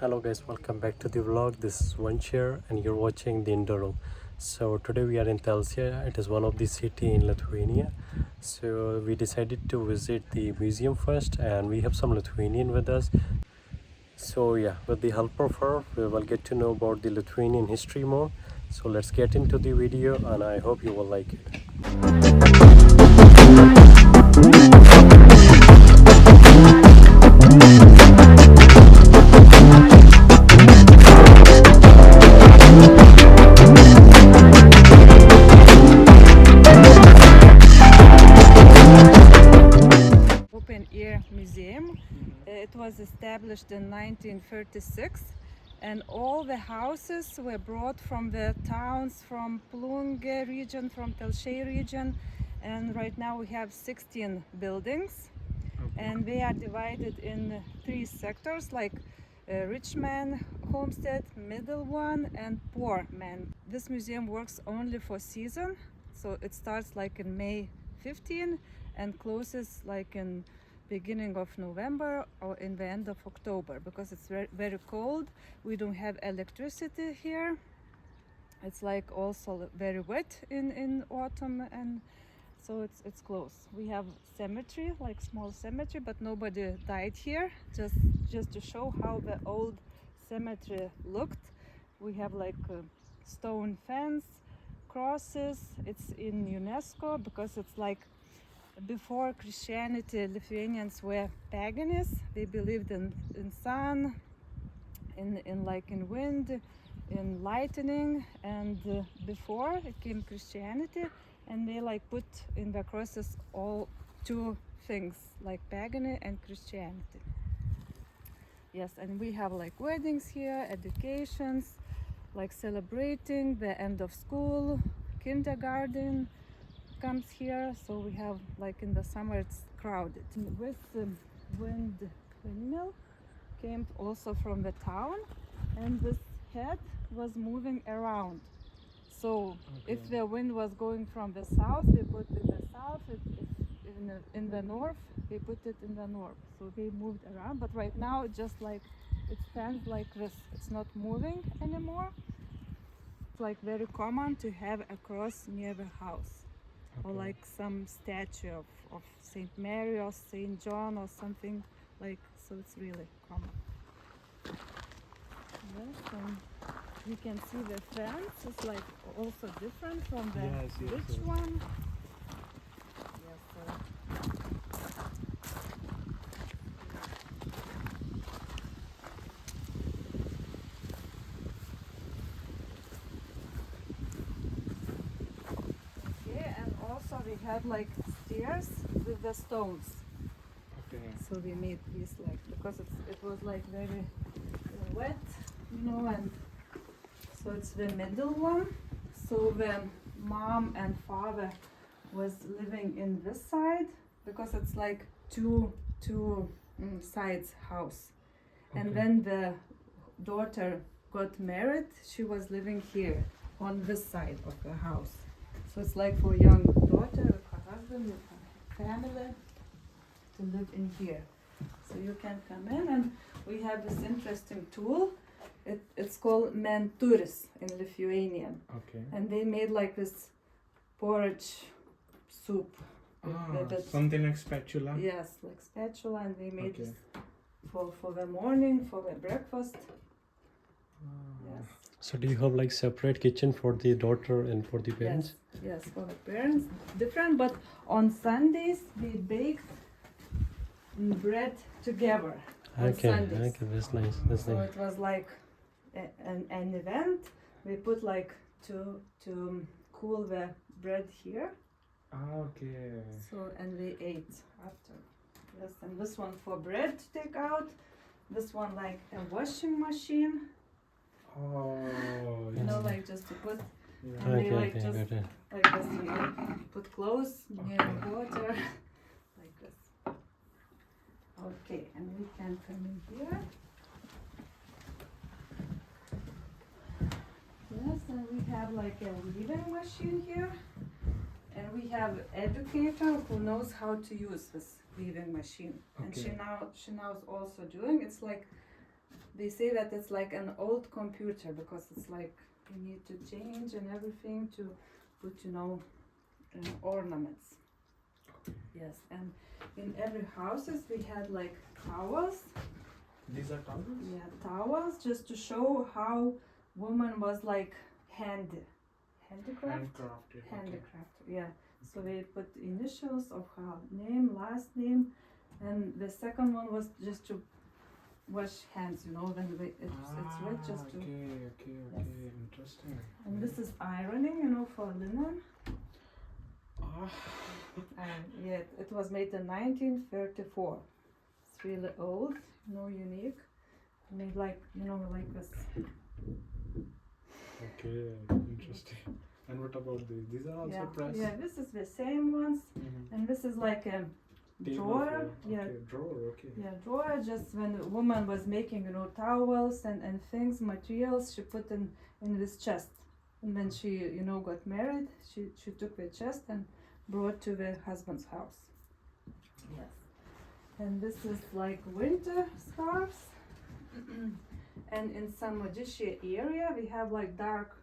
Hello guys, welcome back to the vlog. This is Vanshir and you're watching the indoor room. So today we are in Telšiai. It is one of the city in Lithuania. So we decided to visit the museum first, and we have some Lithuanian with us. So yeah, with the help of her, we will get to know about the Lithuanian history more. So let's get into the video, and I hope you will like it. Open-air museum. It was established in 1936, and all the houses were brought from the towns from Plungė region, from Telšiai region, and right now we have 16 buildings, and they are divided in 3 sectors, like rich man homestead, middle one, and poor man. This museum works only for season, so it starts like in May 15 and closes like in beginning of November or in the end of October, because it's very, very cold. We don't have electricity here. It's like also very wet in autumn, and so it's closed. We have cemetery, like small cemetery, but nobody died here. Just to show how the old cemetery looked. We have like a stone fence, crosses. It's in UNESCO because it's like before Christianity, Lithuanians were paganists. They believed in sun, in wind, in lightning, and before it came Christianity, and they like put in the crosses all 2 things, like pagan and Christianity. Yes, and we have like weddings here, educations, like celebrating the end of school, kindergarten comes here, so we have like in the summer it's crowded. This windmill came also from the town, and this head was moving around. So if the wind was going from the south, we put in the south. If in the north, we put it in the north. So they moved around, but right now it just like it stands like this. It's not moving anymore. It's like very common to have a cross near the house. Or like some statue of Saint Mary or Saint John or something like, so it's really common. Yes, and you can see the fence is like also different from the rich one. Yes, okay, and also we had like stairs with the stones. Okay. So we made these like, because it was like very wet, and so it's the middle one. So the mom and father was living in this side, because it's like two sides house. Okay. And when the daughter got married, she was living here on this side of the house. So it's like for young daughter with her husband, with her family, to live in here. So you can come in, and we have this interesting tool. It's called menturis in Lithuanian. Okay. And they made like this porridge soup. Something like spatula? Yes, like spatula, and they made this for the morning, for the breakfast. Yes. So do you have like separate kitchen for the daughter and for the parents? Yes, for the parents, different. But on Sundays we baked bread together. Okay, that's nice. So it was like an event. We put like to cool the bread here. Okay. So, and we ate after. Yes, and this one for bread to take out. This one like a washing machine. Oh. Like just to put. Yeah. And they like just like this. You put clothes near the water, like this. Okay, and we can come in here. Yes, and we have like a weaving machine here, and we have educator who knows how to use this weaving machine. Okay. And she now is also doing. It's like they say that it's like an old computer because it's like you need to change and everything to put, you know, ornaments. Yes, and in every houses we had like towers. These are towels? Yeah, towers, just to show how woman was like handicraft. Handcrafted. Handicraft, yeah. So they put initials of her name, last name, and the second one was just to wash hands, you know, when it's wet, just to. Okay, Yes. interesting. And this is ironing, you know, for linen. Yeah, it was made in 1934. It's really old, you know, unique. Made like, you know, like this. Okay, interesting. And what about these? These are also pressed? Yeah, this is the same ones. And this is like a drawer. Drawer, okay. Yeah, drawer, just when a woman was making, you know, towels and things, materials, she put in this chest. And when she, you know, got married, she took the chest and brought to the husband's house. Yes. And this is like winter scarves. And in some Odisha area, we have like dark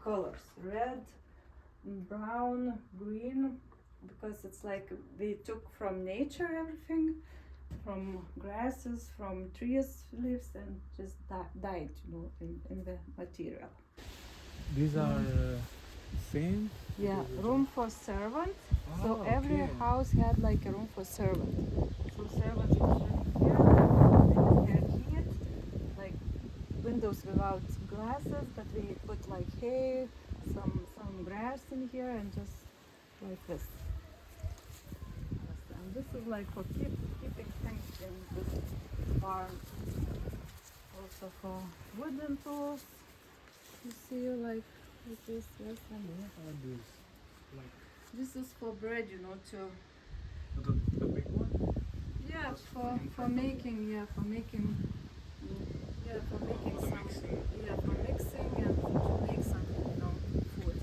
colors, red, brown, green, because it's like they took from nature everything, from grasses, from trees, leaves, and just dyed, you know, in the material. These are same? Yeah, room for servant. So Oh, every okay. house had like a room for servant. So servants would live here, they had heat, like windows without glasses, but we put like hay, some grass in here, and just like this. Yes, and this is like for keeping things in this barn. Also for wooden tools. You see, like this, yes, and What are these? Like this is for bread, you know, to. the big one? Yeah, for making, for mixing and to make some, you know, food.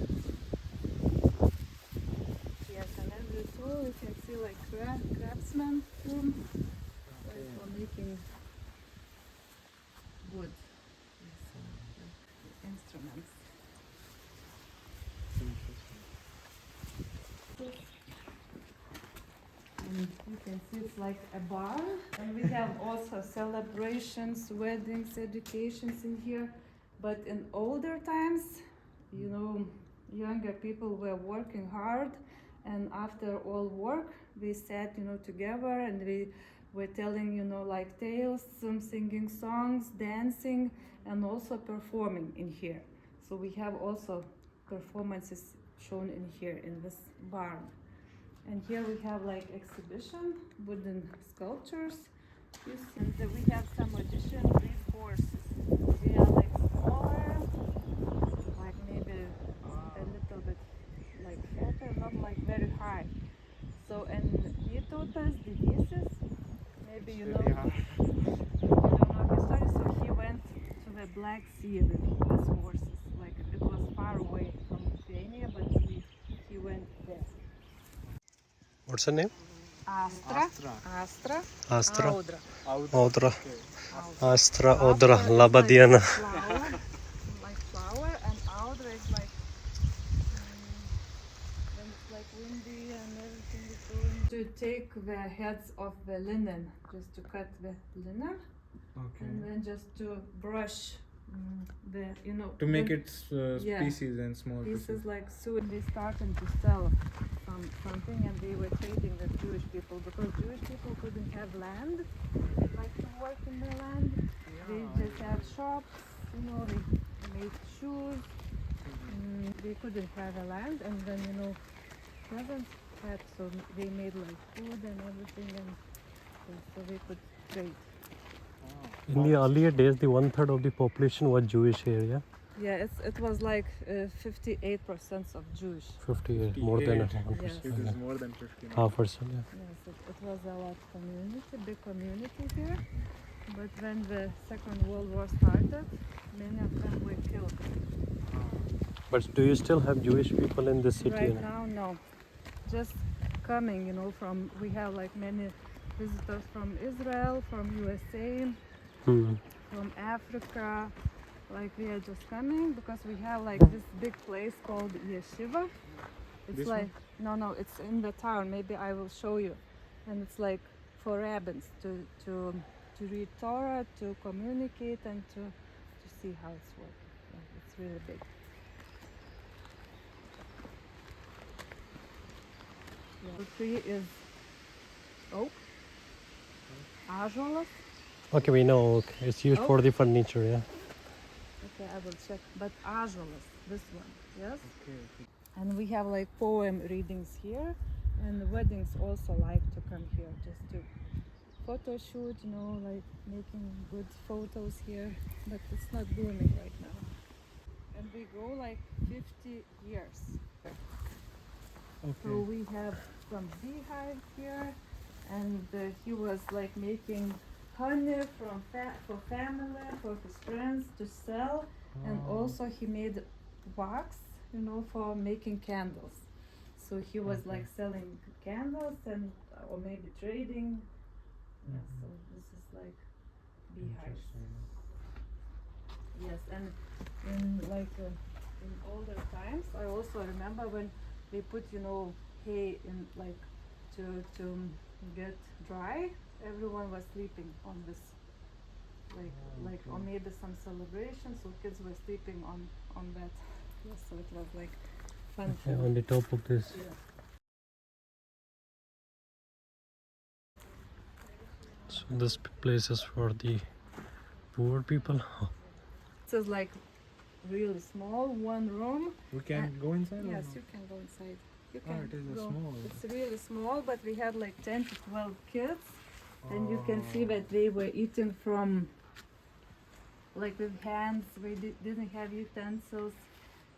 Yes, and then the tool you can see like craftsman room, like for making wood. Yes, like instruments. And you can see it's like a bar, and we have also celebrations, weddings, educations in here. But in older times, you know, younger people were working hard, and after all work, we sat, you know, together, and we were telling, you know, like tales, some singing songs, dancing, and also performing in here. So we have also performances shown in here in this barn. And here we have like exhibition, wooden sculptures. And we have some addition breed horses. They are like smaller, like maybe a little bit like fatter, not like very high. So and Vytautas didysis, maybe you know, you don't know his story. So he went to the Black Sea with his horses. Like it was far away from Lithuania, but he went there. What's her name? Astra. Astra. Audra. Audra. Audra. Astra Audra. Laba diena. Like flower, and Audra is like when it's like windy and everything is going. To take the heads of the linen, just to cut the linen, and then just to brush the, you know, to make it pieces and small pieces. Like soon they started to sell something, and they were trading with Jewish people because Jewish people couldn't have land, like to work in their land. They just had shops, you know, they made shoes. They couldn't have a land, and then, you know, peasants had, so they made like food and everything, and so they could trade. In the earlier days, the 1/3 of the population was Jewish here, yeah? Yeah, it was like 58% of Jewish. 58, more than a Yes. It is more than 50. half percent, yeah. Yes, it was a lot community, big community here. But when the Second World War started, many of them were killed. But do you still have Jewish people in this city? Right now, no. Just coming, you know, from, we have like many visitors from Israel, from USA, from Africa. Like we are just coming because we have like this big place called yeshiva. It's This like no, it's in the town. Maybe I will show you. And it's like for rabbins to read Torah, to communicate, and to see how it's working. Yeah, it's really big. Yeah. The tree is oak, ąžuolas. Okay, we know oak. It's used for the furniture, yeah. Okay, I will check. But ąžuolas, this one, yes. Okay. And we have like poem readings here, and the weddings also like to come here just to photo shoot, you know, like making good photos here. But it's not blooming right now. And we go like 50 years. So Okay. we have some beehive here, and he was like making honey for family, for his friends to sell, and also he made wax, you know, for making candles. So he was like selling candles and or maybe trading. Yeah, so this is like beehives. Interesting. Yes, and in older times, I also remember when they put, you know, hay in like to get dry. Everyone was sleeping on this, like or maybe some celebration, so kids were sleeping on that. Yes, so it was like fun. Yeah, on the top of this. Yeah. So this place is for the poor people. This is like really small, one room. We can go inside? Yes, or no? you can go inside. You Ah, can it is a go. small. It's really small, but we had like 10 to 12 kids, and you can see that they were eating from like with hands. We didn't have utensils,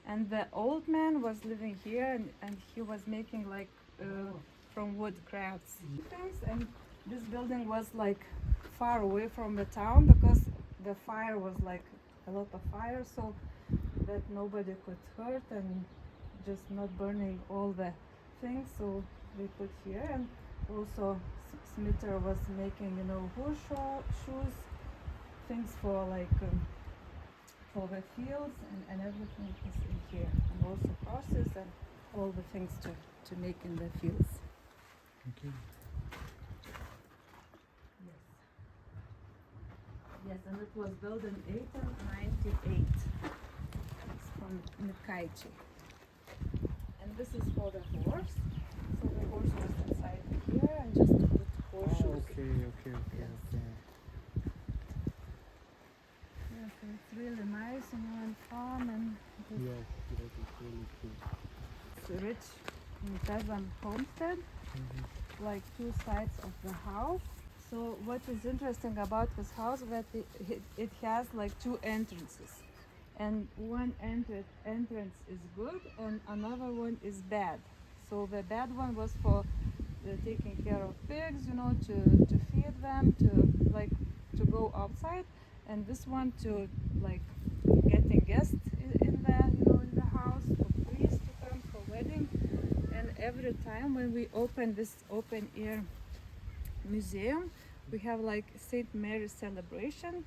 and the old man was living here, and he was making like from wood crafts things. And this building was like far away from the town because the fire was like a lot of fire, so that nobody could hurt and just not burning all the things. So we put here, and also Smitter was making, you know, shoes, things for like for the fields, and everything is in here, and also crosses and all the things to make in the fields. Okay. Yes. Yes, and it was built in 1898. It's from Mikaichi. And this is for the horse. So the horse was inside here, and just to put horseshoes. Okay. Yeah, so it's really nice, you know, and fun, and Yes, it's really cool. it's a rich peasant homestead, like two sides of the house. So what is interesting about this house that it has like two entrances, and one entrance is good and another one is bad. So the bad one was for taking care of pigs, you know, to feed them, to go outside, and this one to like getting guests in the house, for priests to come for wedding. And every time when we open this open air museum, we have like Saint Mary's celebration,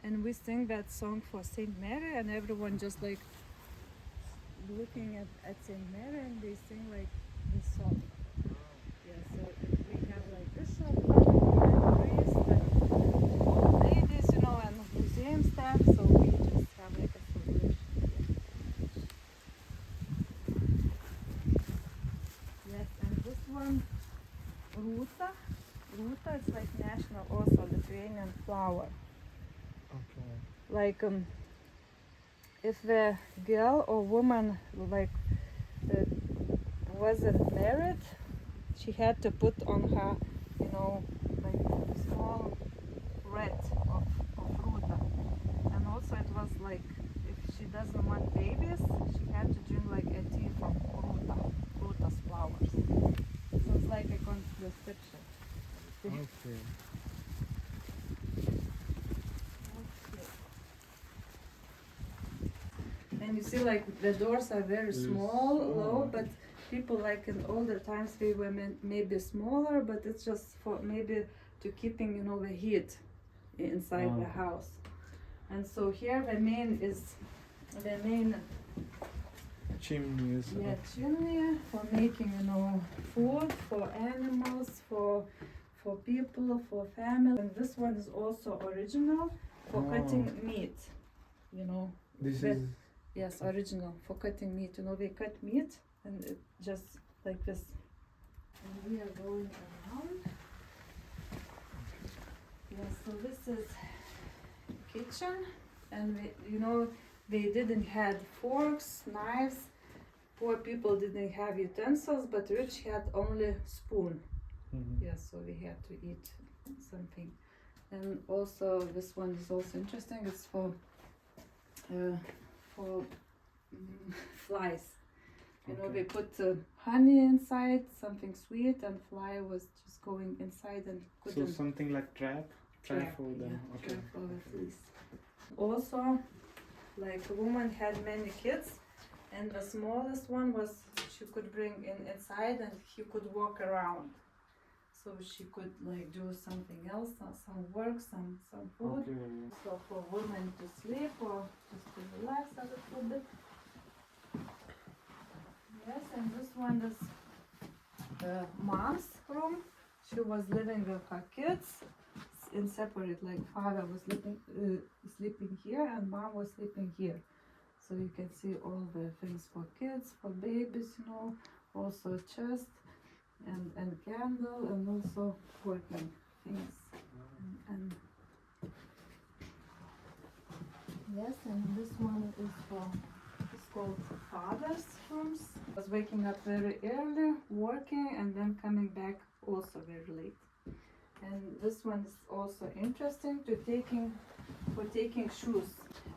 and we sing that song for Saint Mary, and everyone just like looking at Saint Mary, and they sing like this song. Yeah, so we have like bishop coming, and priest, and old ladies, you know, and museum staff, so we just have like a celebration here. Yes, and this one, Ruta, it's like national also Lithuanian flower. Okay. Like if the girl or woman like wasn't married, she had to put on her, you know, like small wreath of Ruta. And also it was like if she doesn't want babies, she had to drink like a tea from Ruta's flowers. So it's like a contraception. Okay. And you see, like the doors are very small, low, but people like in older times they were maybe smaller, but it's just for maybe to keeping, you know, the heat inside the house. And so here the main Chimney is. chimney for making, you know, food for animals, for people, for family. And this one is also original for cutting meat, you know. This That- is. Yes, original for cutting meat. You know, they cut meat and it just like this. And we are going around. Yes, so this is kitchen, and you know, they didn't have forks, knives. Poor people didn't have utensils, but rich had only spoon. Mhm. Yes, so we had to eat something. And also this one is also interesting. It's for flies. You know, Okay. they put honey inside, something sweet, and fly was just going inside and So couldn't. something like trap for them. Yeah, Okay. trap for the fleas. Also, like a woman had many kids, and the smallest one was she could bring inside, and he could walk around. So she could like do something else, some work, some food. Okay. So for women to sleep or just to relax a little bit. Yes, and this one is mom's room. She was living with her kids in separate, like father was sleeping here and mom was sleeping here. So you can see all the things for kids, for babies, you know, also chest and candle, and also working things. And yes, and this one is it's called father's rooms. I was waking up very early, working, and then coming back also very late. And this one is also interesting for taking shoes.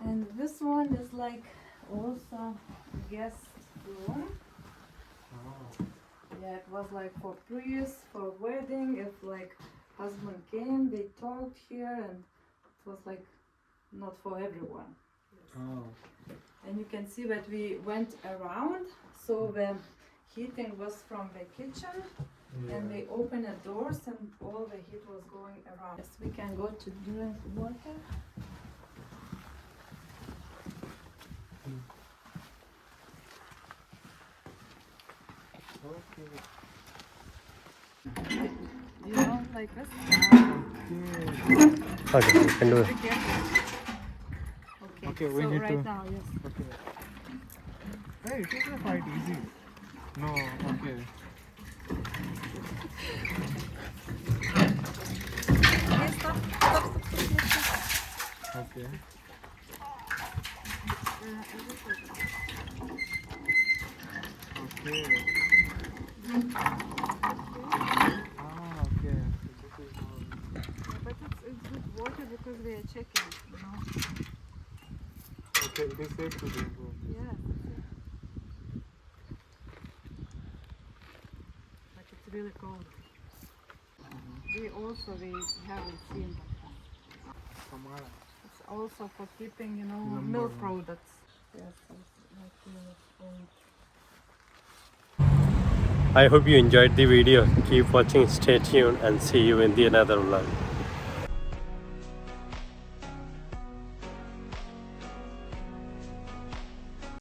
And this one is like also guest room. Oh. Yeah, it was like for priest, for wedding. If like husband came, they talked here, and it was like not for everyone. Oh. And you can see that we went around, so the heating was from the kitchen, and they opened the doors, and all the heat was going around. Yes, we can go to drink water. Okay. You know, like this. Okay. Okay, you can do it. Be careful. Okay, we so need right to- now, yes. Okay. Hey, it is quite easy. No. Okay. Okay, stop. Okay. Okay. Ah, okay. So this is all. Yeah, but it's good water because we are checking, you know. Okay, it is safe to drink water. Yeah. But it's really cold. We haven't seen. Samara. It's also for keeping, you know, Number milk one. products. Yes, it's like really cold. I hope you enjoyed the video. Keep watching, stay tuned, and see you in the another vlog.